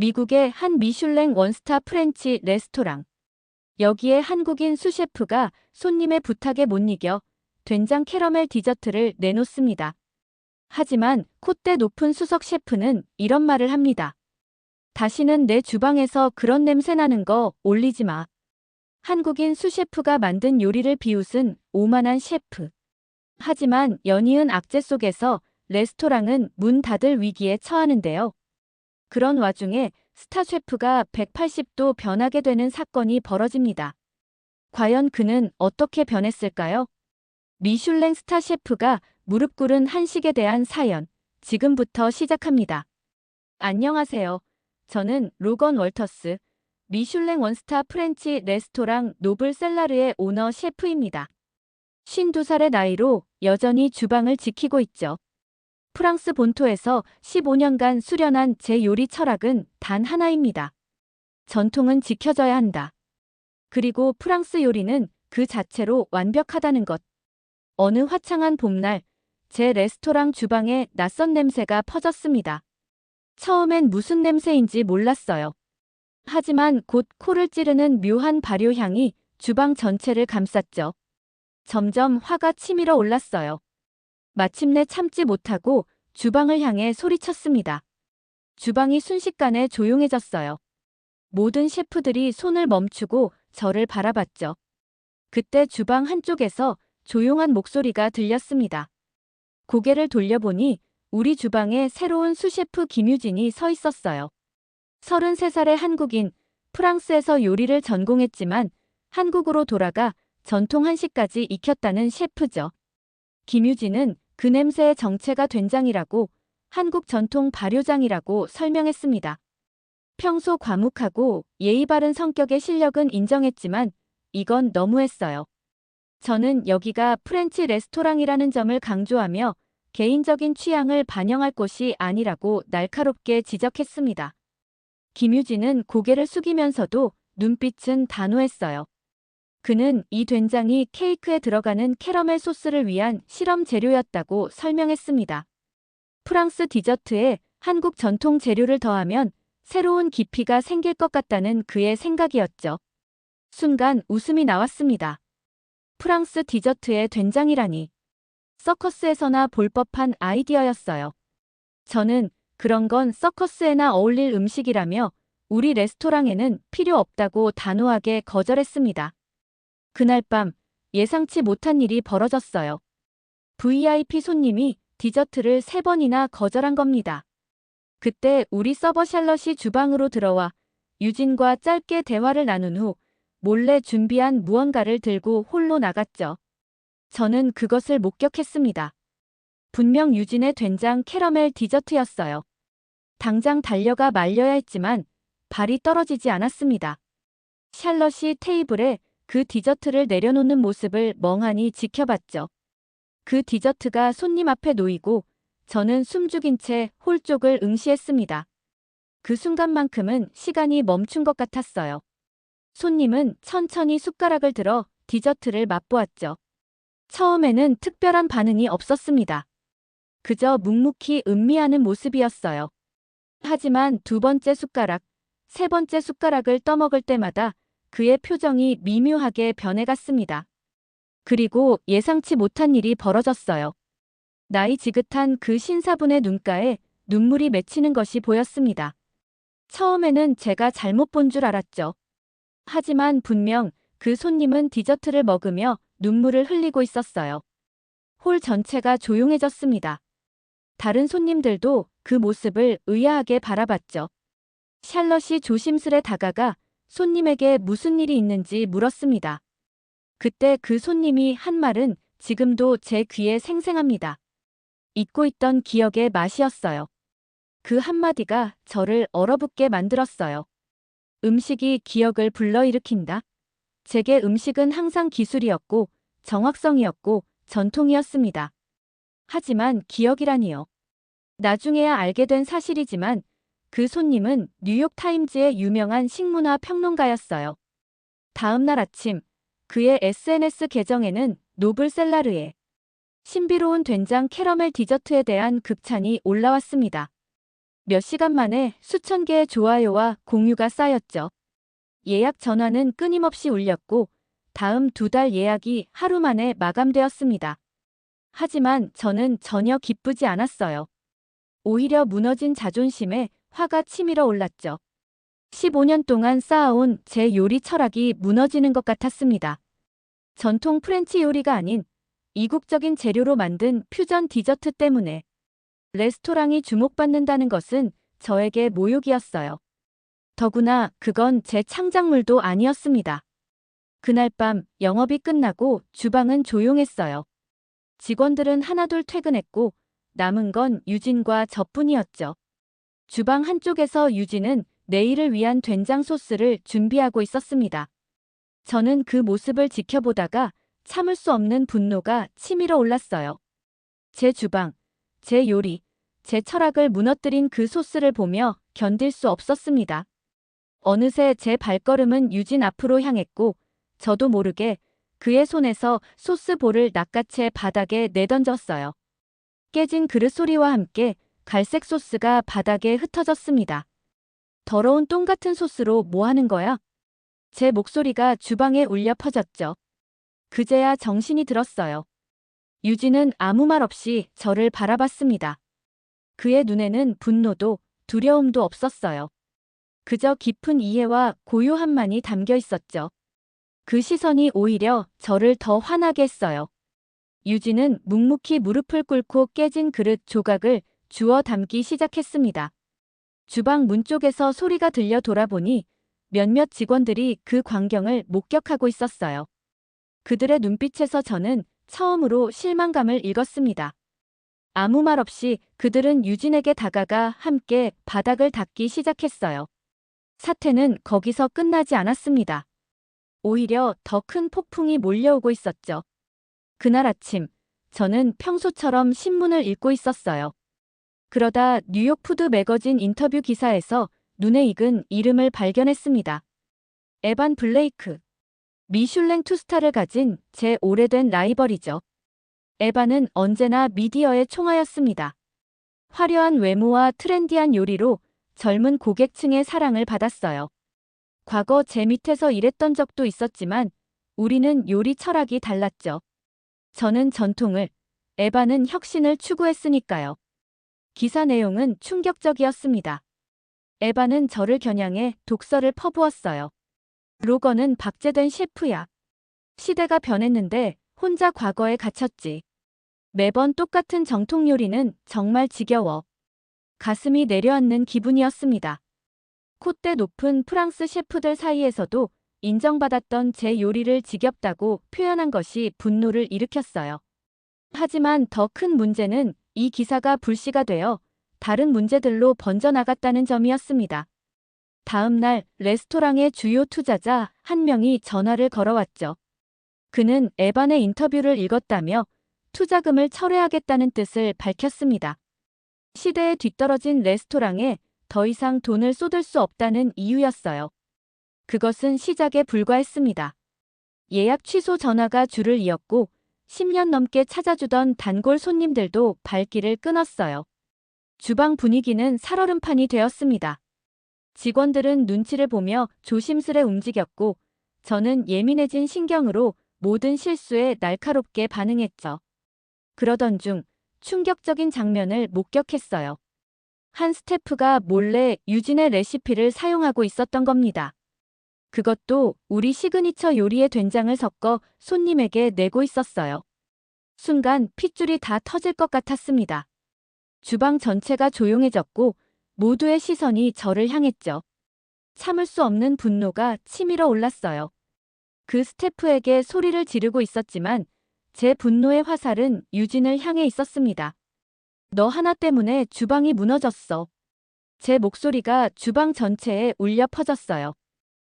미국의 한 미슐랭 원스타 프렌치 레스토랑. 여기에 한국인 수셰프가 손님의 부탁에 못 이겨 된장 캐러멜 디저트를 내놓습니다. 하지만 콧대 높은 수석 셰프는 이런 말을 합니다. 다시는 내 주방에서 그런 냄새 나는 거 올리지 마. 한국인 수셰프가 만든 요리를 비웃은 오만한 셰프. 하지만 연이은 악재 속에서 레스토랑은 문 닫을 위기에 처하는데요. 그런 와중에 스타 셰프가 180도 변하게 되는 사건이 벌어집니다. 과연 그는 어떻게 변했을까요? 미슐랭 스타 셰프가 무릎 꿇은 한식에 대한 사연, 지금부터 시작합니다. 안녕하세요. 저는 로건 월터스, 미슐랭 원스타 프렌치 레스토랑 노블 셀라르의 오너 셰프입니다. 52살의 나이로 여전히 주방을 지키고 있죠. 프랑스 본토에서 15년간 수련한 제 요리 철학은 단 하나입니다. 전통은 지켜져야 한다. 그리고 프랑스 요리는 그 자체로 완벽하다는 것. 어느 화창한 봄날, 제 레스토랑 주방에 낯선 냄새가 퍼졌습니다. 처음엔 무슨 냄새인지 몰랐어요. 하지만 곧 코를 찌르는 묘한 발효향이 주방 전체를 감쌌죠. 점점 화가 치밀어 올랐어요. 마침내 참지 못하고 주방을 향해 소리쳤습니다. 주방이 순식간에 조용해졌어요. 모든 셰프들이 손을 멈추고 저를 바라봤죠. 그때 주방 한쪽에서 조용한 목소리가 들렸습니다. 고개를 돌려보니 우리 주방에 새로운 수셰프 김유진이 서 있었어요. 33살의 한국인, 프랑스에서 요리를 전공했지만 한국으로 돌아가 전통 한식까지 익혔다는 셰프죠. 김유진은 그 냄새의 정체가 된장이라고, 한국 전통 발효장이라고 설명했습니다. 평소 과묵하고 예의 바른 성격의 실력은 인정했지만 이건 너무했어요. 저는 여기가 프렌치 레스토랑이라는 점을 강조하며 개인적인 취향을 반영할 곳이 아니라고 날카롭게 지적했습니다. 김유진은 고개를 숙이면서도 눈빛은 단호했어요. 그는 이 된장이 케이크에 들어가는 캐러멜 소스를 위한 실험 재료였다고 설명했습니다. 프랑스 디저트에 한국 전통 재료를 더하면 새로운 깊이가 생길 것 같다는 그의 생각이었죠. 순간 웃음이 나왔습니다. 프랑스 디저트에 된장이라니. 서커스에서나 볼 법한 아이디어였어요. 저는 그런 건 서커스에나 어울릴 음식이라며 우리 레스토랑에는 필요 없다고 단호하게 거절했습니다. 그날 밤 예상치 못한 일이 벌어졌어요. VIP 손님이 디저트를 3번이나 거절한 겁니다. 그때 우리 서버 샬럿이 주방으로 들어와 유진과 짧게 대화를 나눈 후 몰래 준비한 무언가를 들고 홀로 나갔죠. 저는 그것을 목격했습니다. 분명 유진의 된장 캐러멜 디저트였어요. 당장 달려가 말려야 했지만 발이 떨어지지 않았습니다. 샬럿이 테이블에 그 디저트를 내려놓는 모습을 멍하니 지켜봤죠. 그 디저트가 손님 앞에 놓이고 저는 숨죽인 채 홀 쪽을 응시했습니다. 그 순간만큼은 시간이 멈춘 것 같았어요. 손님은 천천히 숟가락을 들어 디저트를 맛보았죠. 처음에는 특별한 반응이 없었습니다. 그저 묵묵히 음미하는 모습이었어요. 하지만 2번째 숟가락, 3번째 숟가락을 떠먹을 때마다 그의 표정이 미묘하게 변해갔습니다. 그리고 예상치 못한 일이 벌어졌어요. 나이 지긋한 그 신사분의 눈가에 눈물이 맺히는 것이 보였습니다. 처음에는 제가 잘못 본 줄 알았죠. 하지만 분명 그 손님은 디저트를 먹으며 눈물을 흘리고 있었어요. 홀 전체가 조용해졌습니다. 다른 손님들도 그 모습을 의아하게 바라봤죠. 샬럿이 조심스레 다가가 손님에게 무슨 일이 있는지 물었습니다. 그때 그 손님이 한 말은 지금도 제 귀에 생생합니다. 잊고 있던 기억의 맛이었어요. 그 한마디가 저를 얼어붙게 만들었어요. 음식이 기억을 불러일으킨다. 제게 음식은 항상 기술이었고 정확성이었고 전통이었습니다. 하지만 기억이라니요. 나중에야 알게 된 사실이지만 그 손님은 뉴욕타임즈의 유명한 식문화 평론가였어요. 다음 날 아침 그의 SNS 계정에는 노블 셀라르의 신비로운 된장 캐러멜 디저트에 대한 극찬이 올라왔습니다. 몇 시간 만에 수천 개의 좋아요와 공유가 쌓였죠. 예약 전화는 끊임없이 울렸고 다음 2달 예약이 하루 만에 마감되었습니다. 하지만 저는 전혀 기쁘지 않았어요. 오히려 무너진 자존심에 화가 치밀어 올랐죠. 15년 동안 쌓아온 제 요리 철학이 무너지는 것 같았습니다. 전통 프렌치 요리가 아닌 이국적인 재료로 만든 퓨전 디저트 때문에 레스토랑이 주목받는다는 것은 저에게 모욕이었어요. 더구나 그건 제 창작물도 아니었습니다. 그날 밤 영업이 끝나고 주방은 조용했어요. 직원들은 하나둘 퇴근했고 남은 건 유진과 저뿐이었죠. 주방 한쪽에서 유진은 내일을 위한 된장 소스를 준비하고 있었습니다. 저는 그 모습을 지켜보다가 참을 수 없는 분노가 치밀어 올랐어요. 제 주방, 제 요리, 제 철학을 무너뜨린 그 소스를 보며 견딜 수 없었습니다. 어느새 제 발걸음은 유진 앞으로 향했고 저도 모르게 그의 손에서 소스볼을 낚아채 바닥에 내던졌어요. 깨진 그릇 소리와 함께 갈색 소스가 바닥에 흩어졌습니다. 더러운 똥 같은 소스로 뭐 하는 거야? 제 목소리가 주방에 울려 퍼졌죠. 그제야 정신이 들었어요. 유진은 아무 말 없이 저를 바라봤습니다. 그의 눈에는 분노도 두려움도 없었어요. 그저 깊은 이해와 고요함만이 담겨 있었죠. 그 시선이 오히려 저를 더 화나게 했어요. 유진은 묵묵히 무릎을 꿇고 깨진 그릇 조각을 주워 담기 시작했습니다. 주방 문 쪽에서 소리가 들려 돌아보니 몇몇 직원들이 그 광경을 목격하고 있었어요. 그들의 눈빛에서 저는 처음으로 실망감을 읽었습니다. 아무 말 없이 그들은 유진에게 다가가 함께 바닥을 닦기 시작했어요. 사태는 거기서 끝나지 않았습니다. 오히려 더 큰 폭풍이 몰려오고 있었죠. 그날 아침, 저는 평소처럼 신문을 읽고 있었어요. 그러다 뉴욕 푸드 매거진 인터뷰 기사에서 눈에 익은 이름을 발견했습니다. 에반 블레이크. 미슐랭 투스타를 가진 제 오래된 라이벌이죠. 에반은 언제나 미디어의 총하였습니다. 화려한 외모와 트렌디한 요리로 젊은 고객층의 사랑을 받았어요. 과거 제 밑에서 일했던 적도 있었지만 우리는 요리 철학이 달랐죠. 저는 전통을, 에반은 혁신을 추구했으니까요. 기사 내용은 충격적이었습니다. 에반은 저를 겨냥해 독설을 퍼부었어요. 로건은 박제된 셰프야. 시대가 변했는데 혼자 과거에 갇혔지. 매번 똑같은 정통 요리는 정말 지겨워. 가슴이 내려앉는 기분이었습니다. 콧대 높은 프랑스 셰프들 사이에서도 인정받았던 제 요리를 지겹다고 표현한 것이 분노를 일으켰어요. 하지만 더 큰 문제는 이 기사가 불씨가 되어 다른 문제들로 번져나갔다는 점이었습니다. 다음 날 레스토랑의 주요 투자자 한 명이 전화를 걸어왔죠. 그는 에반의 인터뷰를 읽었다며 투자금을 철회하겠다는 뜻을 밝혔습니다. 시대에 뒤떨어진 레스토랑에 더 이상 돈을 쏟을 수 없다는 이유였어요. 그것은 시작에 불과했습니다. 예약 취소 전화가 줄을 이었고 10년 넘게 찾아주던 단골 손님들도 발길을 끊었어요. 주방 분위기는 살얼음판이 되었습니다. 직원들은 눈치를 보며 조심스레 움직였고 저는 예민해진 신경으로 모든 실수에 날카롭게 반응했죠. 그러던 중 충격적인 장면을 목격했어요. 한 스태프가 몰래 유진의 레시피를 사용하고 있었던 겁니다. 그것도 우리 시그니처 요리에 된장을 섞어 손님에게 내고 있었어요. 순간 핏줄이 다 터질 것 같았습니다. 주방 전체가 조용해졌고 모두의 시선이 저를 향했죠. 참을 수 없는 분노가 치밀어 올랐어요. 그 스태프에게 소리를 지르고 있었지만 제 분노의 화살은 유진을 향해 있었습니다. 너 하나 때문에 주방이 무너졌어. 제 목소리가 주방 전체에 울려 퍼졌어요.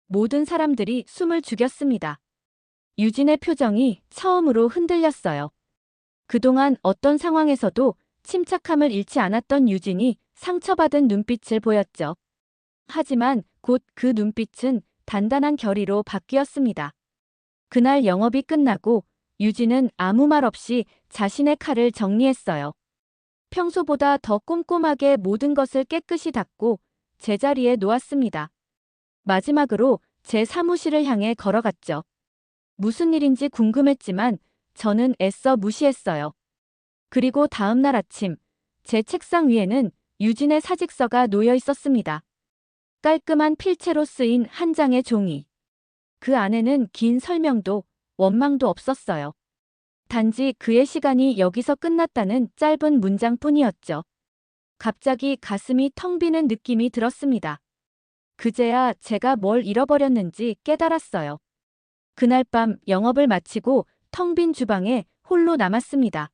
모든 사람들이 숨을 죽였습니다. 유진의 표정이 처음으로 흔들렸어요. 그동안 어떤 상황에서도 침착함을 잃지 않았던 유진이 상처받은 눈빛을 보였죠. 하지만 곧 그 눈빛은 단단한 결의로 바뀌었습니다. 그날 영업이 끝나고 유진은 아무 말 없이 자신의 칼을 정리했어요. 평소보다 더 꼼꼼하게 모든 것을 깨끗이 닦고 제자리에 놓았습니다. 마지막으로 제 사무실을 향해 걸어갔죠. 무슨 일인지 궁금했지만 저는 애써 무시했어요. 그리고 다음 날 아침, 제 책상 위에는 유진의 사직서가 놓여 있었습니다. 깔끔한 필체로 쓰인 한 장의 종이. 그 안에는 긴 설명도 원망도 없었어요. 단지 그의 시간이 여기서 끝났다는 짧은 문장뿐이었죠. 갑자기 가슴이 텅 비는 느낌이 들었습니다. 그제야 제가 뭘 잃어버렸는지 깨달았어요. 그날 밤 영업을 마치고 텅 빈 주방에 홀로 남았습니다.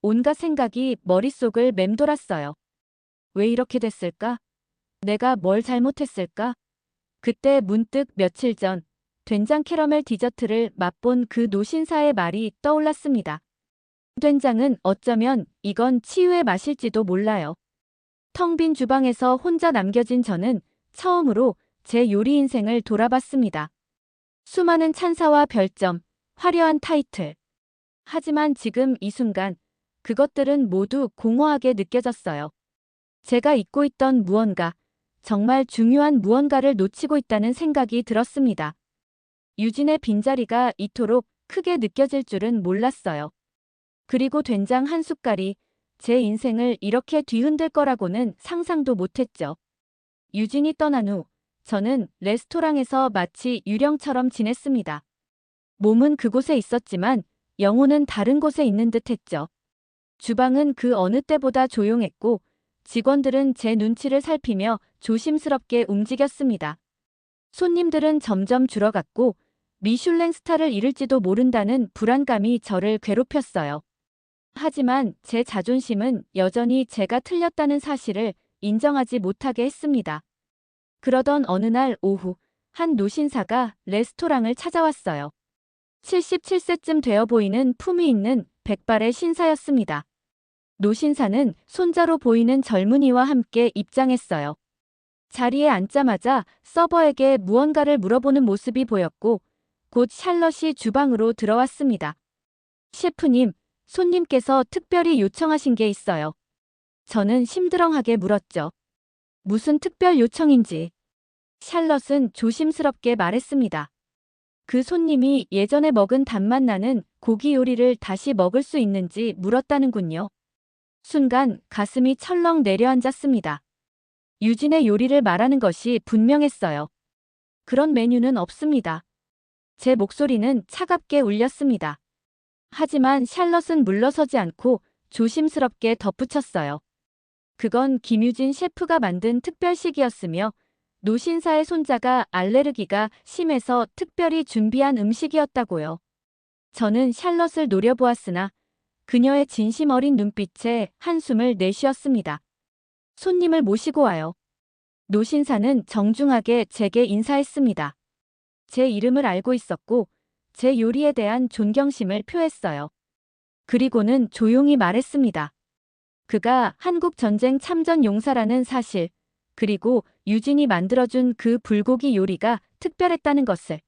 온갖 생각이 머릿속을 맴돌았어요. 왜 이렇게 됐을까? 내가 뭘 잘못했을까? 그때 문득 며칠 전 된장 캐러멜 디저트를 맛본 그 노신사의 말이 떠올랐습니다. 된장은 어쩌면 이건 치유의 맛일지도 몰라요. 텅 빈 주방에서 혼자 남겨진 저는 처음으로 제 요리 인생을 돌아봤습니다. 수많은 찬사와 별점, 화려한 타이틀. 하지만 지금 이 순간 그것들은 모두 공허하게 느껴졌어요. 제가 잊고 있던 무언가, 정말 중요한 무언가를 놓치고 있다는 생각이 들었습니다. 유진의 빈자리가 이토록 크게 느껴질 줄은 몰랐어요. 그리고 된장 한 숟갈이 제 인생을 이렇게 뒤흔들 거라고는 상상도 못했죠. 유진이 떠난 후 저는 레스토랑에서 마치 유령처럼 지냈습니다. 몸은 그곳에 있었지만 영혼은 다른 곳에 있는 듯했죠. 주방은 그 어느 때보다 조용했고 직원들은 제 눈치를 살피며 조심스럽게 움직였습니다. 손님들은 점점 줄어갔고 미슐랭 스타를 잃을지도 모른다는 불안감이 저를 괴롭혔어요. 하지만 제 자존심은 여전히 제가 틀렸다는 사실을 인정하지 못하게 했습니다. 그러던 어느 날 오후, 한 노신사가 레스토랑을 찾아왔어요. 77세쯤 되어 보이는 품위 있는 백발의 신사였습니다. 노신사는 손자로 보이는 젊은이와 함께 입장했어요. 자리에 앉자마자 서버에게 무언가를 물어보는 모습이 보였고 곧 샬럿이 주방으로 들어왔습니다. 셰프님, 손님께서 특별히 요청하신 게 있어요. 저는 심드렁하게 물었죠. 무슨 특별 요청인지. 샬럿은 조심스럽게 말했습니다. 그 손님이 예전에 먹은 단맛 나는 고기 요리를 다시 먹을 수 있는지 물었다는군요. 순간 가슴이 철렁 내려앉았습니다. 유진의 요리를 말하는 것이 분명했어요. 그런 메뉴는 없습니다. 제 목소리는 차갑게 울렸습니다. 하지만 샬럿은 물러서지 않고 조심스럽게 덧붙였어요. 그건 김유진 셰프가 만든 특별식이었으며 노신사의 손자가 알레르기가 심해서 특별히 준비한 음식이었다고요. 저는 샬럿을 노려보았으나 그녀의 진심 어린 눈빛에 한숨을 내쉬었습니다. 손님을 모시고 와요. 노신사는 정중하게 제게 인사했습니다. 제 이름을 알고 있었고 제 요리에 대한 존경심을 표했어요. 그리고는 조용히 말했습니다. 그가 한국전쟁 참전 용사라는 사실, 그리고 유진이 만들어준 그 불고기 요리가 특별했다는 것을.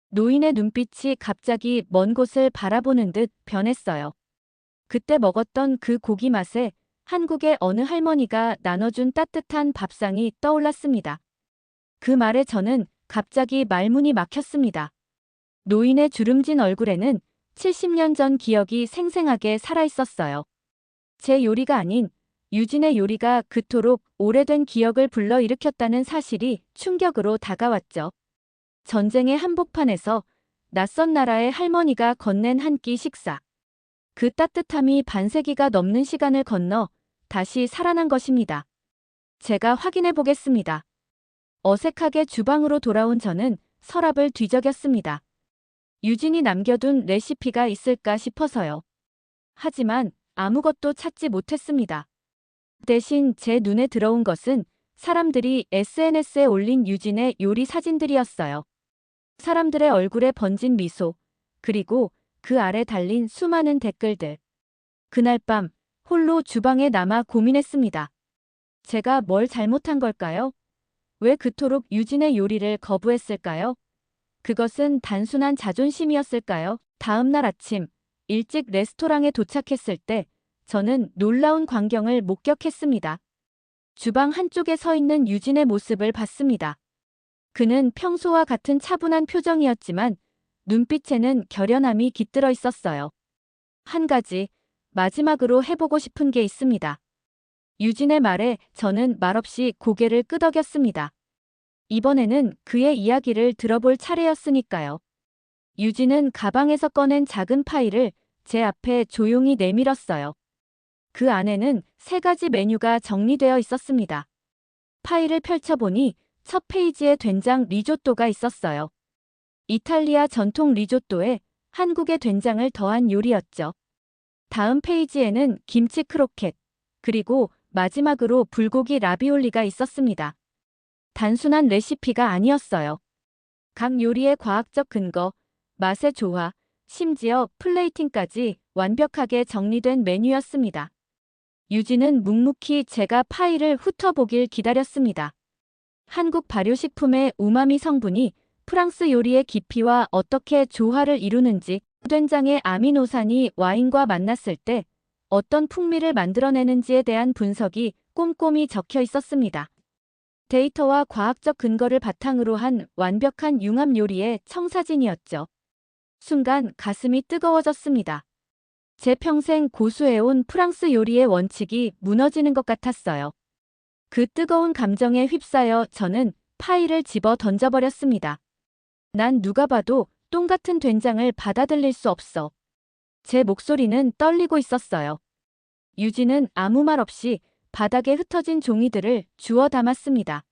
노인의 눈빛이 갑자기 먼 곳을 바라보는 듯 변했어요. 그때 먹었던 그 고기 맛에 한국의 어느 할머니가 나눠준 따뜻한 밥상이 떠올랐습니다. 그 말에 저는 갑자기 말문이 막혔습니다. 노인의 주름진 얼굴에는 70년 전 기억이 생생하게 살아있었어요. 제 요리가 아닌 유진의 요리가 그토록 오래된 기억을 불러일으켰다는 사실이 충격으로 다가왔죠. 전쟁의 한복판에서 낯선 나라의 할머니가 건넨 한 끼 식사. 그 따뜻함이 반세기가 넘는 시간을 건너 다시 살아난 것입니다. 제가 확인해 보겠습니다. 어색하게 주방으로 돌아온 저는 서랍을 뒤적였습니다. 유진이 남겨둔 레시피가 있을까 싶어서요. 하지만 아무것도 찾지 못했습니다. 대신 제 눈에 들어온 것은 사람들이 SNS에 올린 유진의 요리 사진들이었어요. 사람들의 얼굴에 번진 미소, 그리고 그 아래 달린 수많은 댓글들. 그날 밤 홀로 주방에 남아 고민했습니다. 제가 뭘 잘못한 걸까요? 왜 그토록 유진의 요리를 거부했을까요? 그것은 단순한 자존심이었을까요? 다음 날 아침, 일찍 레스토랑에 도착했을 때 저는 놀라운 광경을 목격했습니다. 주방 한쪽에 서 있는 유진의 모습을 봤습니다. 그는 평소와 같은 차분한 표정이었지만 눈빛에는 결연함이 깃들어 있었어요. 한 가지 마지막으로 해보고 싶은 게 있습니다. 유진의 말에 저는 말없이 고개를 끄덕였습니다. 이번에는 그의 이야기를 들어볼 차례였으니까요. 유진은 가방에서 꺼낸 작은 파일을 제 앞에 조용히 내밀었어요. 그 안에는 3가지 메뉴가 정리되어 있었습니다. 파일을 펼쳐보니 첫 페이지에 된장 리조또가 있었어요. 이탈리아 전통 리조또에 한국의 된장을 더한 요리였죠. 다음 페이지에는 김치 크로켓, 그리고 마지막으로 불고기 라비올리가 있었습니다. 단순한 레시피가 아니었어요. 각 요리의 과학적 근거, 맛의 조화, 심지어 플레이팅까지 완벽하게 정리된 메뉴였습니다. 유진은 묵묵히 제가 파일을 훑어보길 기다렸습니다. 한국 발효식품의 우마미 성분이 프랑스 요리의 깊이와 어떻게 조화를 이루는지, 된장의 아미노산이 와인과 만났을 때 어떤 풍미를 만들어내는지에 대한 분석이 꼼꼼히 적혀 있었습니다. 데이터와 과학적 근거를 바탕으로 한 완벽한 융합 요리의 청사진이었죠. 순간 가슴이 뜨거워졌습니다. 제 평생 고수해온 프랑스 요리의 원칙이 무너지는 것 같았어요. 그 뜨거운 감정에 휩싸여 저는 파일을 집어 던져버렸습니다. 난 누가 봐도 똥 같은 된장을 받아들일 수 없어. 제 목소리는 떨리고 있었어요. 유진은 아무 말 없이 바닥에 흩어진 종이들을 주워 담았습니다.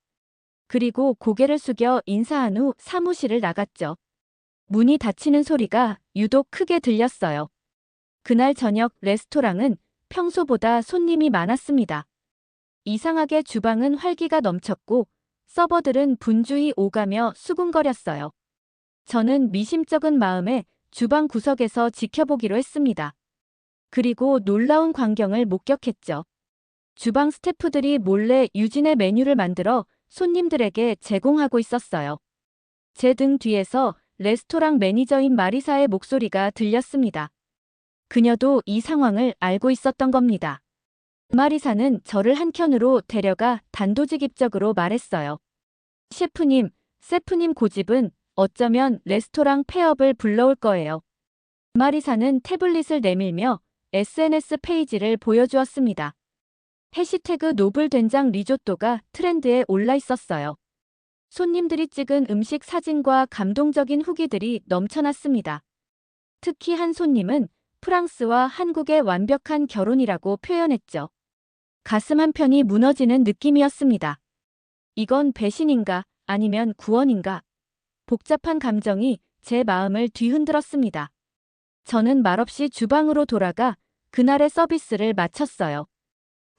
그리고 고개를 숙여 인사한 후 사무실을 나갔죠. 문이 닫히는 소리가 유독 크게 들렸어요. 그날 저녁 레스토랑은 평소보다 손님이 많았습니다. 이상하게 주방은 활기가 넘쳤고 서버들은 분주히 오가며 수군거렸어요. 저는 미심쩍은 마음에 주방 구석에서 지켜보기로 했습니다. 그리고 놀라운 광경을 목격했죠. 주방 스태프들이 몰래 유진의 메뉴를 만들어 손님들에게 제공하고 있었어요. 제 등 뒤에서 레스토랑 매니저인 마리사의 목소리가 들렸습니다. 그녀도 이 상황을 알고 있었던 겁니다. 마리사는 저를 한켠으로 데려가 단도직입적으로 말했어요. 셰프님, 세프님 고집은 어쩌면 레스토랑 폐업을 불러올 거예요. 마리사는 태블릿을 내밀며 SNS 페이지를 보여주었습니다. 해시태그 노블 된장 리조또가 트렌드에 올라 있었어요. 손님들이 찍은 음식 사진과 감동적인 후기들이 넘쳐났습니다. 특히 한 손님은 프랑스와 한국의 완벽한 결혼이라고 표현했죠. 가슴 한편이 무너지는 느낌이었습니다. 이건 배신인가 아니면 구원인가? 복잡한 감정이 제 마음을 뒤흔들었습니다. 저는 말없이 주방으로 돌아가 그날의 서비스를 마쳤어요.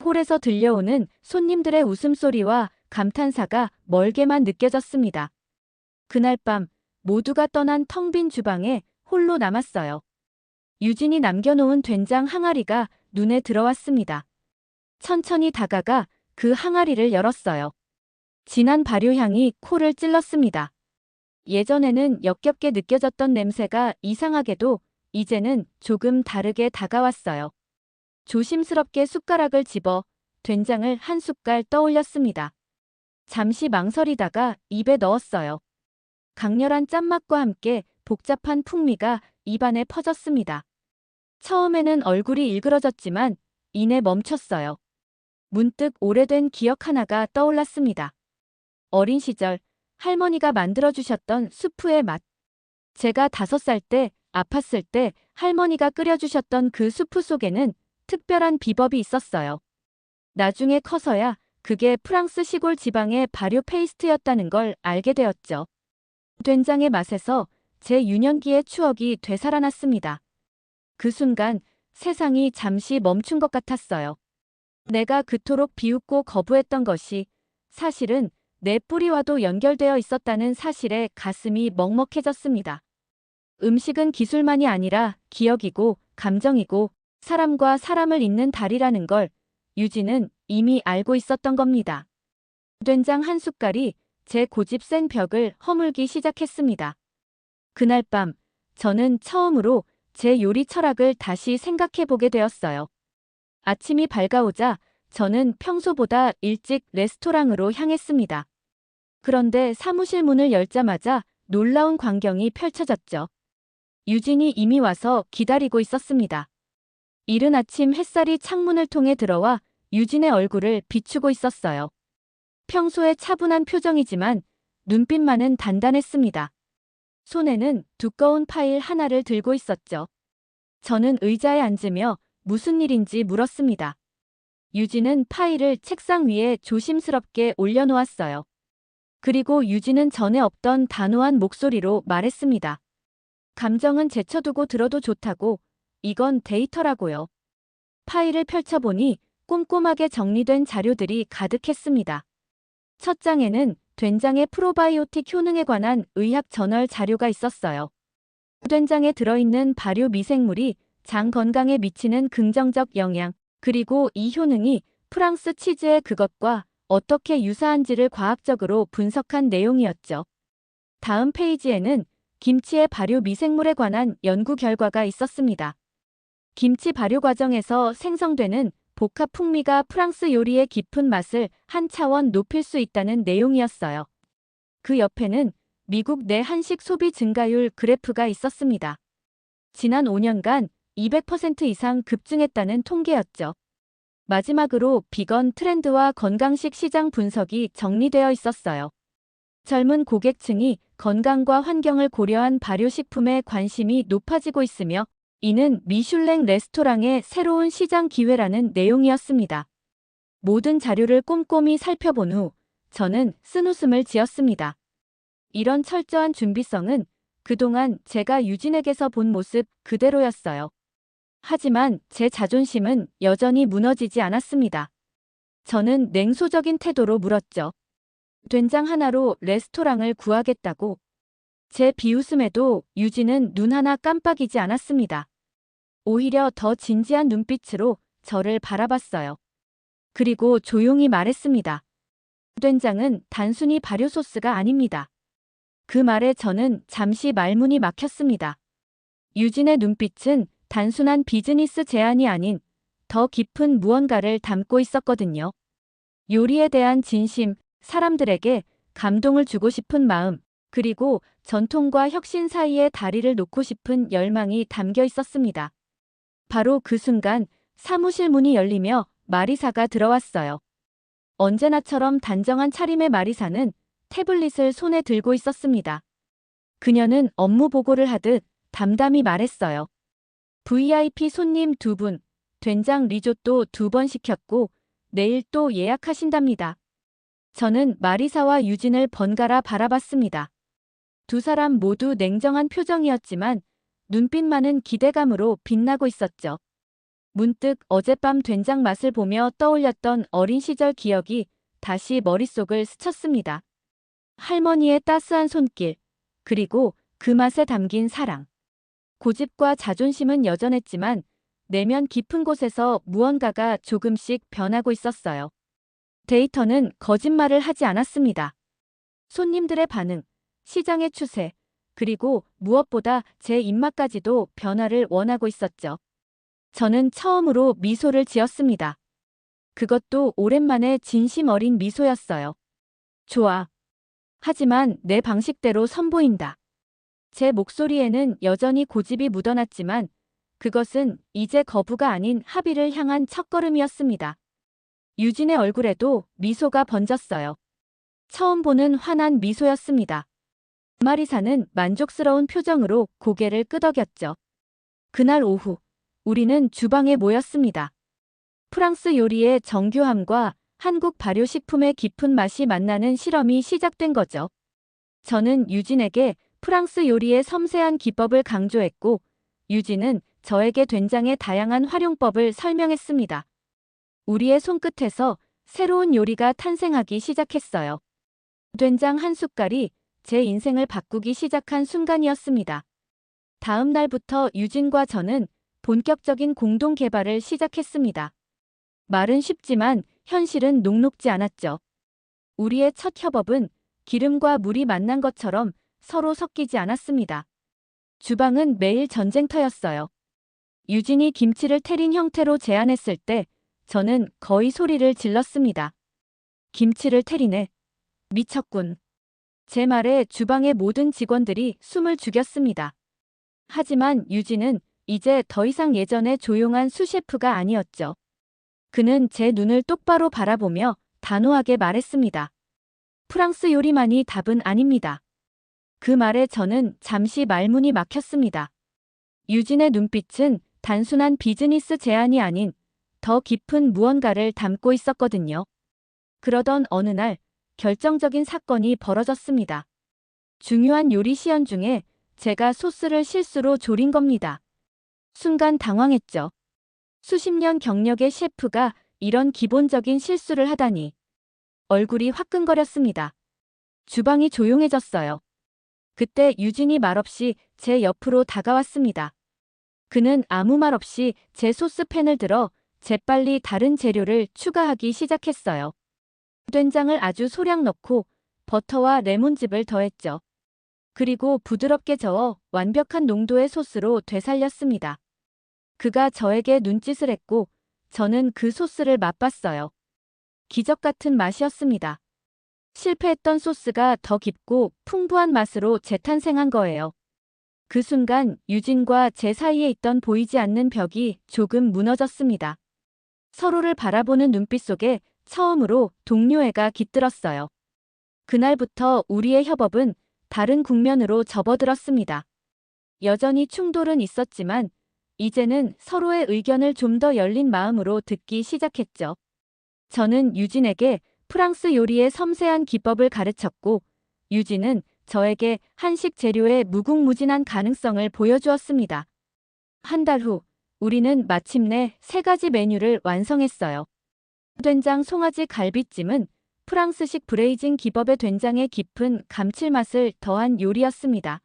홀에서 들려오는 손님들의 웃음소리와 감탄사가 멀게만 느껴졌습니다. 그날 밤 모두가 떠난 텅 빈 주방에 홀로 남았어요. 유진이 남겨놓은 된장 항아리가 눈에 들어왔습니다. 천천히 다가가 그 항아리를 열었어요. 진한 발효향이 코를 찔렀습니다. 예전에는 역겹게 느껴졌던 냄새가 이상하게도 이제는 조금 다르게 다가왔어요. 조심스럽게 숟가락을 집어 된장을 한 숟갈 떠올렸습니다. 잠시 망설이다가 입에 넣었어요. 강렬한 짠맛과 함께 복잡한 풍미가 입안에 퍼졌습니다. 처음에는 얼굴이 일그러졌지만 이내 멈췄어요. 문득 오래된 기억 하나가 떠올랐습니다. 어린 시절 할머니가 만들어주셨던 수프의 맛. 제가 5살 때 아팠을 때 할머니가 끓여주셨던 그 수프 속에는 특별한 비법이 있었어요. 나중에 커서야 그게 프랑스 시골 지방의 발효 페이스트였다는 걸 알게 되었죠. 된장의 맛에서 제 유년기의 추억이 되살아났습니다. 그 순간 세상이 잠시 멈춘 것 같았어요. 내가 그토록 비웃고 거부했던 것이 사실은 내 뿌리와도 연결되어 있었다는 사실에 가슴이 먹먹해졌습니다. 음식은 기술만이 아니라 기억이고 감정이고 사람과 사람을 잇는 달이라는 걸 유진은 이미 알고 있었던 겁니다. 된장 한 숟갈이 제 고집 센 벽을 허물기 시작했습니다. 그날 밤 저는 처음으로 제 요리 철학을 다시 생각해 보게 되었어요. 아침이 밝아오자 저는 평소보다 일찍 레스토랑으로 향했습니다. 그런데 사무실 문을 열자마자 놀라운 광경이 펼쳐졌죠. 유진이 이미 와서 기다리고 있었습니다. 이른 아침 햇살이 창문을 통해 들어와 유진의 얼굴을 비추고 있었어요. 평소에 차분한 표정이지만 눈빛만은 단단했습니다. 손에는 두꺼운 파일 하나를 들고 있었죠. 저는 의자에 앉으며 무슨 일인지 물었습니다. 유진은 파일을 책상 위에 조심스럽게 올려놓았어요. 그리고 유진은 전에 없던 단호한 목소리로 말했습니다. 감정은 제쳐두고 들어도 좋다고. 이건 데이터라고요. 파일을 펼쳐보니 꼼꼼하게 정리된 자료들이 가득했습니다. 첫 장에는 된장의 프로바이오틱 효능에 관한 의학 저널 자료가 있었어요. 된장에 들어있는 발효 미생물이 장 건강에 미치는 긍정적 영향, 그리고 이 효능이 프랑스 치즈의 그것과 어떻게 유사한지를 과학적으로 분석한 내용이었죠. 다음 페이지에는 김치의 발효 미생물에 관한 연구 결과가 있었습니다. 김치 발효 과정에서 생성되는 복합 풍미가 프랑스 요리의 깊은 맛을 한 차원 높일 수 있다는 내용이었어요. 그 옆에는 미국 내 한식 소비 증가율 그래프가 있었습니다. 지난 5년간 200% 이상 급증했다는 통계였죠. 마지막으로 비건 트렌드와 건강식 시장 분석이 정리되어 있었어요. 젊은 고객층이 건강과 환경을 고려한 발효식품에 관심이 높아지고 있으며 이는 미슐랭 레스토랑의 새로운 시장 기회라는 내용이었습니다. 모든 자료를 꼼꼼히 살펴본 후 저는 쓴웃음을 지었습니다. 이런 철저한 준비성은 그동안 제가 유진에게서 본 모습 그대로였어요. 하지만 제 자존심은 여전히 무너지지 않았습니다. 저는 냉소적인 태도로 물었죠. 된장 하나로 레스토랑을 구하겠다고. 제 비웃음에도 유진은 눈 하나 깜빡이지 않았습니다. 오히려 더 진지한 눈빛으로 저를 바라봤어요. 그리고 조용히 말했습니다. 된장은 단순히 발효 소스가 아닙니다. 그 말에 저는 잠시 말문이 막혔습니다. 유진의 눈빛은 단순한 비즈니스 제안이 아닌 더 깊은 무언가를 담고 있었거든요. 요리에 대한 진심, 사람들에게 감동을 주고 싶은 마음, 그리고 전통과 혁신 사이에 다리를 놓고 싶은 열망이 담겨 있었습니다. 바로 그 순간 사무실 문이 열리며 마리사가 들어왔어요. 언제나처럼 단정한 차림의 마리사는 태블릿을 손에 들고 있었습니다. 그녀는 업무 보고를 하듯 담담히 말했어요. VIP 손님 2분, 된장 리조또 2번 시켰고 내일 또 예약하신답니다. 저는 마리사와 유진을 번갈아 바라봤습니다. 두 사람 모두 냉정한 표정이었지만 눈빛만은 기대감으로 빛나고 있었죠. 문득 어젯밤 된장 맛을 보며 떠올렸던 어린 시절 기억이 다시 머릿속을 스쳤습니다. 할머니의 따스한 손길, 그리고 그 맛에 담긴 사랑. 고집과 자존심은 여전했지만 내면 깊은 곳에서 무언가가 조금씩 변하고 있었어요. 데이터는 거짓말을 하지 않았습니다. 손님들의 반응, 시장의 추세, 그리고 무엇보다 제 입맛까지도 변화를 원하고 있었죠. 저는 처음으로 미소를 지었습니다. 그것도 오랜만에 진심 어린 미소였어요. 좋아. 하지만 내 방식대로 선보인다. 제 목소리에는 여전히 고집이 묻어났지만 그것은 이제 거부가 아닌 합의를 향한 첫걸음이었습니다. 유진의 얼굴에도 미소가 번졌어요. 처음 보는 환한 미소였습니다. 마리사는 만족스러운 표정으로 고개를 끄덕였죠. 그날 오후, 우리는 주방에 모였습니다. 프랑스 요리의 정교함과 한국 발효식품의 깊은 맛이 만나는 실험이 시작된 거죠. 저는 유진에게 프랑스 요리의 섬세한 기법을 강조했고, 유진은 저에게 된장의 다양한 활용법을 설명했습니다. 우리의 손끝에서 새로운 요리가 탄생하기 시작했어요. 된장 한 숟갈이 제 인생을 바꾸기 시작한 순간이었습니다. 다음 날부터 유진과 저는 본격적인 공동 개발을 시작했습니다. 말은 쉽지만 현실은 녹록지 않았죠. 우리의 첫 협업은 기름과 물이 만난 것처럼 서로 섞이지 않았습니다. 주방은 매일 전쟁터였어요. 유진이 김치를 태린 형태로 제안했을 때 저는 거의 소리를 질렀습니다. 김치를 테리네. 미쳤군. 제 말에 주방의 모든 직원들이 숨을 죽였습니다. 하지만 유진은 이제 더 이상 예전의 조용한 수셰프가 아니었죠. 그는 제 눈을 똑바로 바라보며 단호하게 말했습니다. 프랑스 요리만이 답은 아닙니다. 그 말에 저는 잠시 말문이 막혔습니다. 유진의 눈빛은 단순한 비즈니스 제안이 아닌 더 깊은 무언가를 담고 있었거든요. 그러던 어느 날 결정적인 사건이 벌어졌습니다. 중요한 요리 시연 중에 제가 소스를 실수로 졸인 겁니다. 순간 당황했죠. 수십 년 경력의 셰프가 이런 기본적인 실수를 하다니. 얼굴이 화끈거렸습니다. 주방이 조용해졌어요. 그때 유진이 말없이 제 옆으로 다가왔습니다. 그는 아무 말 없이 제 소스팬을 들어 재빨리 다른 재료를 추가하기 시작했어요. 된장을 아주 소량 넣고 버터와 레몬즙을 더했죠. 그리고 부드럽게 저어 완벽한 농도의 소스로 되살렸습니다. 그가 저에게 눈짓을 했고 저는 그 소스를 맛봤어요. 기적 같은 맛이었습니다. 실패했던 소스가 더 깊고 풍부한 맛으로 재탄생한 거예요. 그 순간 유진과 제 사이에 있던 보이지 않는 벽이 조금 무너졌습니다. 서로를 바라보는 눈빛 속에 처음으로 동료애가 깃들었어요. 그날부터 우리의 협업은 다른 국면으로 접어들었습니다. 여전히 충돌은 있었지만 이제는 서로의 의견을 좀 더 열린 마음으로 듣기 시작했죠. 저는 유진에게 프랑스 요리의 섬세한 기법을 가르쳤고 유진은 저에게 한식 재료의 무궁무진한 가능성을 보여주었습니다. 한 달 후 우리는 마침내 3가지 메뉴를 완성했어요. 된장 송아지 갈비찜은 프랑스식 브레이징 기법의 된장의 깊은 감칠맛을 더한 요리였습니다.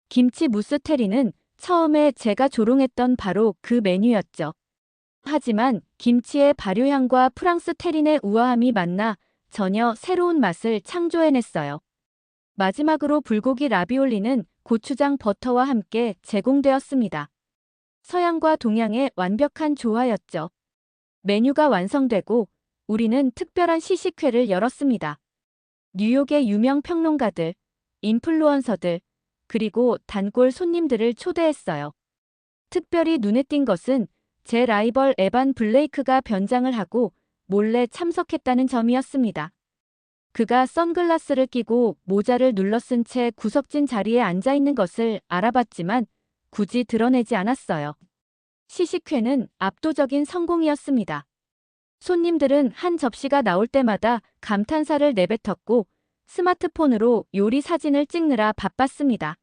김치 무스테리는 처음에 제가 조롱했던 바로 그 메뉴였죠. 하지만 김치의 발효향과 프랑스 테린의 우아함이 만나 전혀 새로운 맛을 창조해냈어요. 마지막으로 불고기 라비올리는 고추장 버터와 함께 제공되었습니다. 서양과 동양의 완벽한 조화였죠. 메뉴가 완성되고 우리는 특별한 시식회를 열었습니다. 뉴욕의 유명 평론가들, 인플루언서들, 그리고 단골 손님들을 초대했어요. 특별히 눈에 띈 것은 제 라이벌 에반 블레이크가 변장을 하고 몰래 참석했다는 점이었습니다. 그가 선글라스를 끼고 모자를 눌러쓴 채 구석진 자리에 앉아 있는 것을 알아봤지만 굳이 드러내지 않았어요. 시식회는 압도적인 성공이었습니다. 손님들은 한 접시가 나올 때마다 감탄사를 내뱉었고 스마트폰으로 요리 사진을 찍느라 바빴습니다.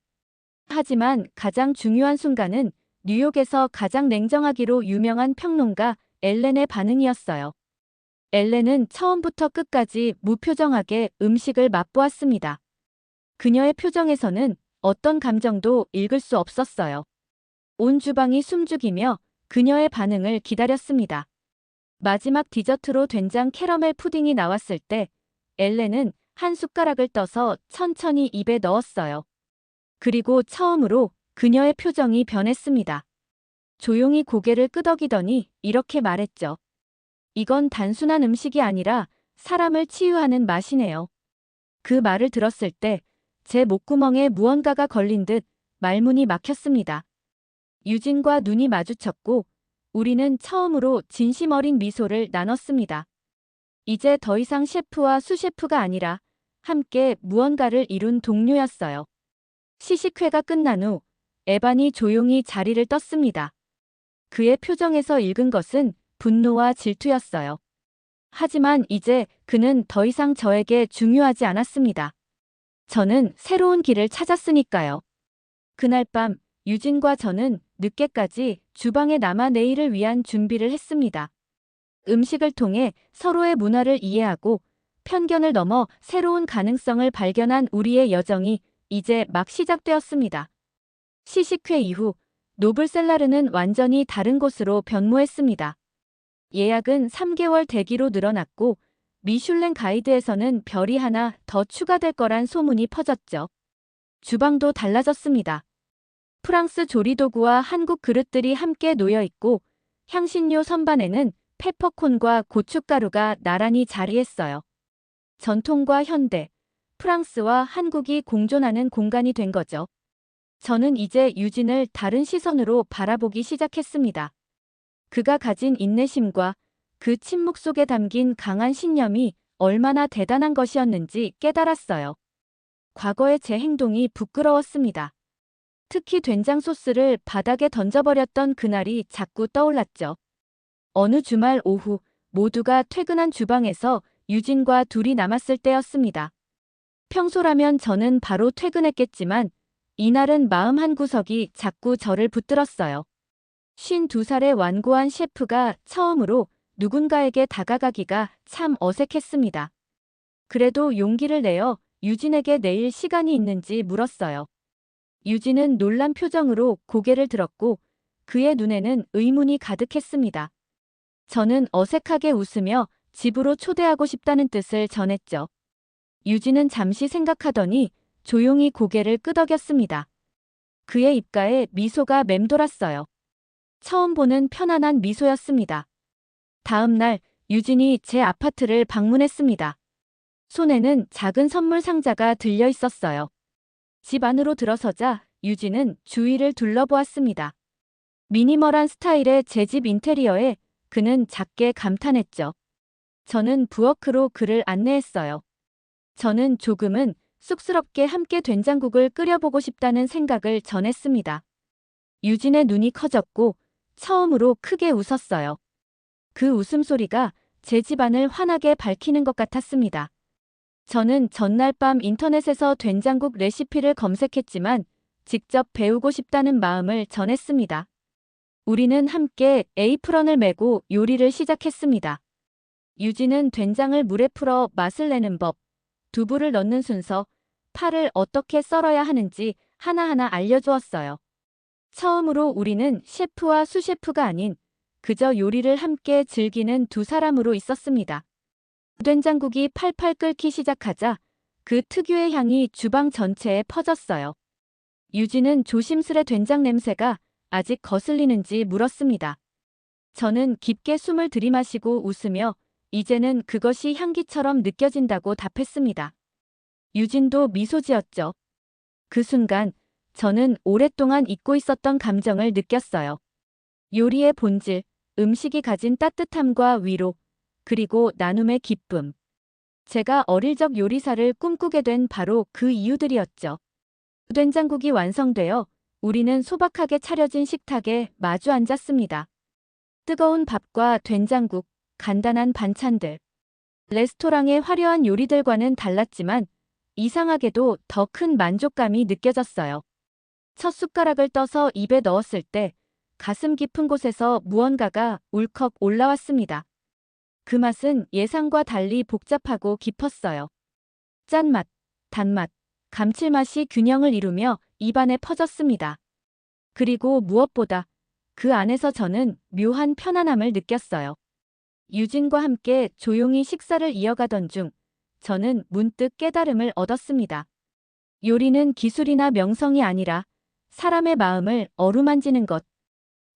하지만 가장 중요한 순간은 뉴욕에서 가장 냉정하기로 유명한 평론가 엘렌의 반응이었어요. 엘렌은 처음부터 끝까지 무표정하게 음식을 맛보았습니다. 그녀의 표정에서는 어떤 감정도 읽을 수 없었어요. 온 주방이 숨죽이며 그녀의 반응을 기다렸습니다. 마지막 디저트로 된장 캐러멜 푸딩이 나왔을 때 엘렌은 한 숟가락을 떠서 천천히 입에 넣었어요. 그리고 처음으로 그녀의 표정이 변했습니다. 조용히 고개를 끄덕이더니 이렇게 말했죠. 이건 단순한 음식이 아니라 사람을 치유하는 맛이네요. 그 말을 들었을 때 제 목구멍에 무언가가 걸린 듯 말문이 막혔습니다. 유진과 눈이 마주쳤고 우리는 처음으로 진심 어린 미소를 나눴습니다. 이제 더 이상 셰프와 수셰프가 아니라 함께 무언가를 이룬 동료였어요. 시식회가 끝난 후 에반이 조용히 자리를 떴습니다. 그의 표정에서 읽은 것은 분노와 질투였어요. 하지만 이제 그는 더 이상 저에게 중요하지 않았습니다. 저는 새로운 길을 찾았으니까요. 그날 밤 유진과 저는 늦게까지 주방에 남아 내일을 위한 준비를 했습니다. 음식을 통해 서로의 문화를 이해하고 편견을 넘어 새로운 가능성을 발견한 우리의 여정이 이제 막 시작되었습니다. 시식회 이후 노블셀라르는 완전히 다른 곳으로 변모했습니다. 예약은 3개월 대기로 늘어났고 미슐랭 가이드에서는 별이 하나 더 추가될 거란 소문이 퍼졌죠. 주방도 달라졌습니다. 프랑스 조리도구와 한국 그릇들이 함께 놓여 있고 향신료 선반에는 페퍼콘과 고춧가루가 나란히 자리했어요. 전통과 현대, 프랑스와 한국이 공존하는 공간이 된 거죠. 저는 이제 유진을 다른 시선으로 바라보기 시작했습니다. 그가 가진 인내심과 그 침묵 속에 담긴 강한 신념이 얼마나 대단한 것이었는지 깨달았어요. 과거의 제 행동이 부끄러웠습니다. 특히 된장 소스를 바닥에 던져버렸던 그날이 자꾸 떠올랐죠. 어느 주말 오후 모두가 퇴근한 주방에서 유진과 둘이 남았을 때였습니다. 평소라면 저는 바로 퇴근했겠지만 이날은 마음 한구석이 자꾸 저를 붙들었어요. 52살의 완고한 셰프가 처음으로 누군가에게 다가가기가 참 어색했습니다. 그래도 용기를 내어 유진에게 내일 시간이 있는지 물었어요. 유진은 놀란 표정으로 고개를 들었고 그의 눈에는 의문이 가득했습니다. 저는 어색하게 웃으며 집으로 초대하고 싶다는 뜻을 전했죠. 유진은 잠시 생각하더니 조용히 고개를 끄덕였습니다. 그의 입가에 미소가 맴돌았어요. 처음 보는 편안한 미소였습니다. 다음 날 유진이 제 아파트를 방문했습니다. 손에는 작은 선물 상자가 들려 있었어요. 집 안으로 들어서자 유진은 주위를 둘러보았습니다. 미니멀한 스타일의 제 집 인테리어에 그는 작게 감탄했죠. 저는 부엌으로 그를 안내했어요. 저는 조금은 쑥스럽게 함께 된장국을 끓여보고 싶다는 생각을 전했습니다. 유진의 눈이 커졌고 처음으로 크게 웃었어요. 그 웃음소리가 제 집안을 환하게 밝히는 것 같았습니다. 저는 전날 밤 인터넷에서 된장국 레시피를 검색했지만 직접 배우고 싶다는 마음을 전했습니다. 우리는 함께 에이프런을 메고 요리를 시작했습니다. 유진은 된장을 물에 풀어 맛을 내는 법, 두부를 넣는 순서, 파를 어떻게 썰어야 하는지 하나하나 알려주었어요. 처음으로 우리는 셰프와 수셰프가 아닌 그저 요리를 함께 즐기는 두 사람으로 있었습니다. 된장국이 팔팔 끓기 시작하자 그 특유의 향이 주방 전체에 퍼졌어요. 유진은 조심스레 된장 냄새가 아직 거슬리는지 물었습니다. 저는 깊게 숨을 들이마시고 웃으며 이제는 그것이 향기처럼 느껴진다고 답했습니다. 유진도 미소 지었죠. 그 순간 저는 오랫동안 잊고 있었던 감정을 느꼈어요. 요리의 본질, 음식이 가진 따뜻함과 위로, 그리고 나눔의 기쁨. 제가 어릴 적 요리사를 꿈꾸게 된 바로 그 이유들이었죠. 된장국이 완성되어 우리는 소박하게 차려진 식탁에 마주 앉았습니다. 뜨거운 밥과 된장국, 간단한 반찬들. 레스토랑의 화려한 요리들과는 달랐지만 이상하게도 더 큰 만족감이 느껴졌어요. 첫 숟가락을 떠서 입에 넣었을 때 가슴 깊은 곳에서 무언가가 울컥 올라왔습니다. 그 맛은 예상과 달리 복잡하고 깊었어요. 짠맛, 단맛, 감칠맛이 균형을 이루며 입안에 퍼졌습니다. 그리고 무엇보다 그 안에서 저는 묘한 편안함을 느꼈어요. 유진과 함께 조용히 식사를 이어가던 중 저는 문득 깨달음을 얻었습니다. 요리는 기술이나 명성이 아니라 사람의 마음을 어루만지는 것.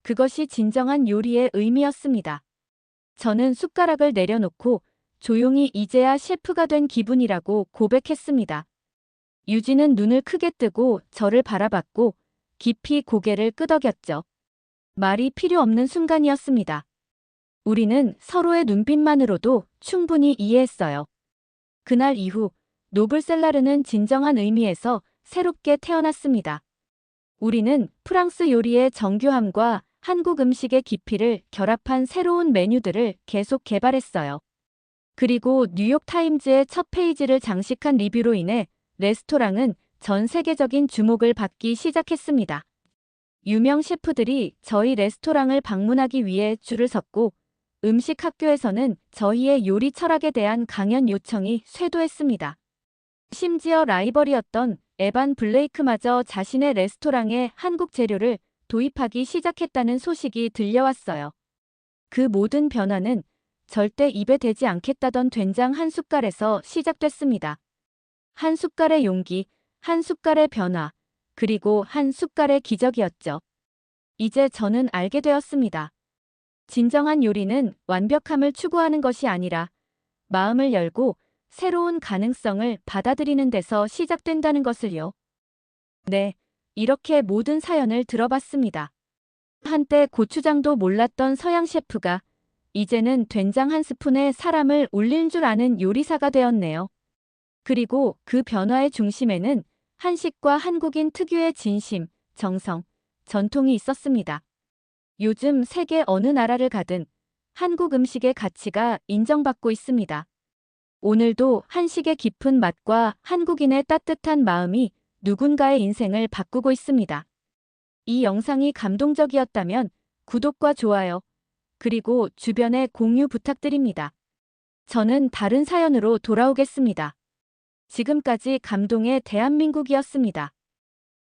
그것이 진정한 요리의 의미였습니다. 저는 숟가락을 내려놓고 조용히 이제야 셰프가 된 기분이라고 고백했습니다. 유진은 눈을 크게 뜨고 저를 바라봤고 깊이 고개를 끄덕였죠. 말이 필요 없는 순간이었습니다. 우리는 서로의 눈빛만으로도 충분히 이해했어요. 그날 이후 노블셀라르는 진정한 의미에서 새롭게 태어났습니다. 우리는 프랑스 요리의 정교함과 한국 음식의 깊이를 결합한 새로운 메뉴들을 계속 개발했어요. 그리고 뉴욕타임즈의 첫 페이지를 장식한 리뷰로 인해 레스토랑은 전 세계적인 주목을 받기 시작했습니다. 유명 셰프들이 저희 레스토랑을 방문하기 위해 줄을 섰고 음식 학교에서는 저희의 요리 철학에 대한 강연 요청이 쇄도했습니다. 심지어 라이벌이었던 에반 블레이크마저 자신의 레스토랑에 한국 재료를 도입하기 시작했다는 소식이 들려왔어요. 그 모든 변화는 절대 입에 대지 않겠다던 된장 한 숟갈에서 시작됐습니다. 한 숟갈의 용기, 한 숟갈의 변화, 그리고 한 숟갈의 기적이었죠. 이제 저는 알게 되었습니다. 진정한 요리는 완벽함을 추구하는 것이 아니라 마음을 열고 새로운 가능성을 받아들이는 데서 시작된다는 것을요. 네, 이렇게 모든 사연을 들어봤습니다. 한때 고추장도 몰랐던 서양 셰프가 이제는 된장 한 스푼에 사람을 울릴 줄 아는 요리사가 되었네요. 그리고 그 변화의 중심에는 한식과 한국인 특유의 진심, 정성, 전통이 있었습니다. 요즘 세계 어느 나라를 가든 한국 음식의 가치가 인정받고 있습니다. 오늘도 한식의 깊은 맛과 한국인의 따뜻한 마음이 누군가의 인생을 바꾸고 있습니다. 이 영상이 감동적이었다면 구독과 좋아요, 그리고 주변에 공유 부탁드립니다. 저는 다른 사연으로 돌아오겠습니다. 지금까지 감동의 대한민국이었습니다.